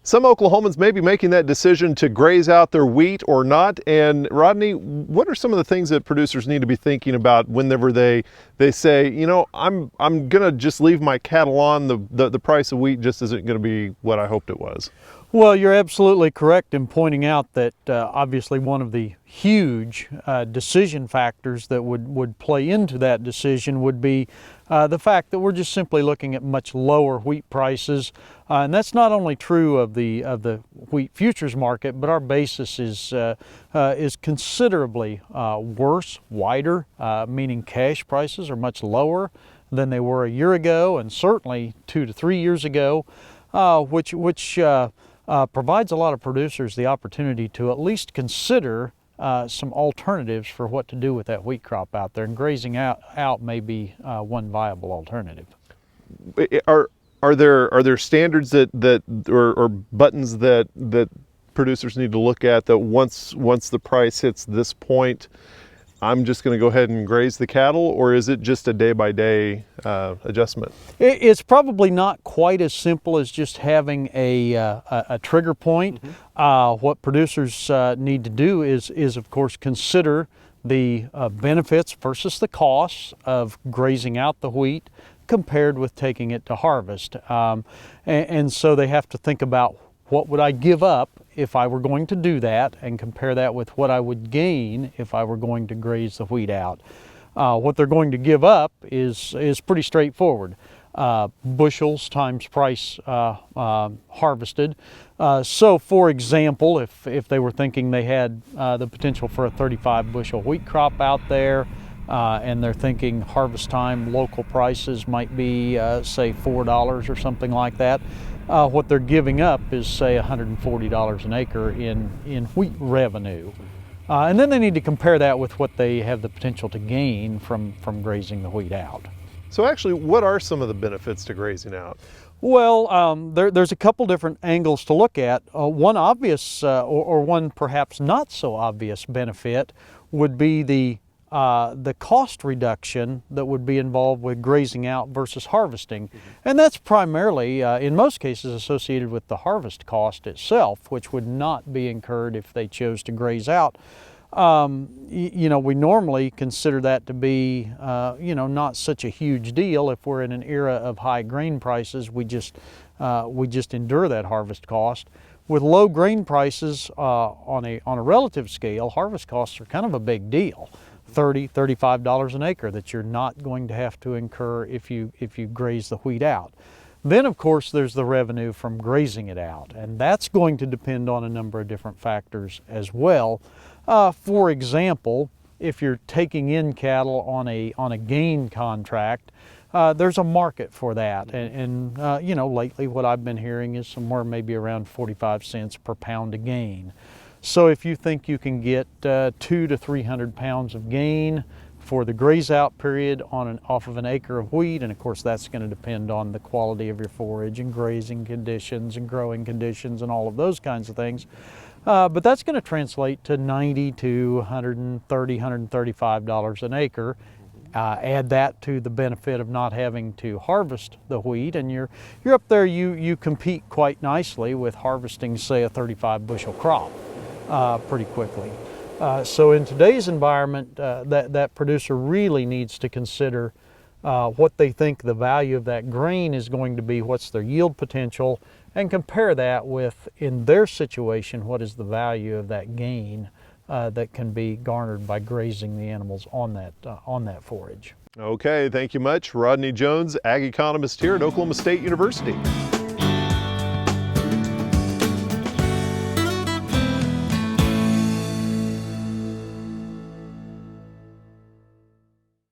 Some Oklahomans may be making that decision to graze out their wheat or not. And Rodney, what are some of the things that producers need to be thinking about whenever they say, you know, I'm gonna just leave my cattle on, the price of wheat just isn't gonna be what I hoped it was? Well, you're absolutely correct in pointing out that obviously one of the huge decision factors that would play into that decision would be the fact that we're just simply looking at much lower wheat prices, and that's not only true of the wheat futures market, but our basis is considerably worse, wider, meaning cash prices are much lower than they were a year ago, and certainly 2 to 3 years ago, which provides a lot of producers the opportunity to at least consider some alternatives for what to do with that wheat crop out there, and grazing out may be one viable alternative. Are there standards or buttons that producers need to look at, that once the price hits this point, I'm just going to go ahead and graze the cattle, or is it just a day-by-day adjustment? It's probably not quite as simple as just having a trigger point. What producers need to do is of course consider the benefits versus the costs of grazing out the wheat compared with taking it to harvest. And so they have to think about, what would I give up if I were going to do that, and compare that with what I would gain if I were going to graze the wheat out. What they're going to give up is pretty straightforward. Bushels times price harvested. So for example, if they were thinking they had the potential for a 35 bushel wheat crop out there, and they're thinking harvest time local prices might be say $4 or something like that, what they're giving up is say $140 an acre in wheat revenue. And then they need to compare that with what they have the potential to gain from grazing the wheat out. So actually, what are some of the benefits to grazing out? Well, there's a couple different angles to look at. One obvious or one perhaps not so obvious benefit would be the cost reduction that would be involved with grazing out versus harvesting. And that's primarily, in most cases, associated with the harvest cost itself, which would not be incurred if they chose to graze out. You know, we normally consider that to be, you know, not such a huge deal. If we're in an era of high grain prices, we just endure that harvest cost. With low grain prices on a relative scale, harvest costs are kind of a big deal. $30, $35 an acre that you're not going to have to incur if you graze the wheat out. Then of course there's the revenue from grazing it out, and that's going to depend on a number of different factors as well. For example, if you're taking in cattle on a gain contract, there's a market for that, and you know, lately what I've been hearing is somewhere maybe around 45 cents per pound of gain. So if you think you can get 200 to 300 pounds of gain for the graze out period off of an acre of wheat, and of course that's going to depend on the quality of your forage and grazing conditions and growing conditions and all of those kinds of things. But that's going to translate to $90 to $130, $135 an acre. Add that to the benefit of not having to harvest the wheat, and you're up there. You compete quite nicely with harvesting, say, a 35 bushel crop pretty quickly. So in today's environment, that producer really needs to consider what they think the value of that grain is going to be, what's their yield potential, and compare that with, in their situation, what is the value of that gain that can be garnered by grazing the animals on that forage. Okay, thank you much. Rodney Jones, ag economist here at Oklahoma State University.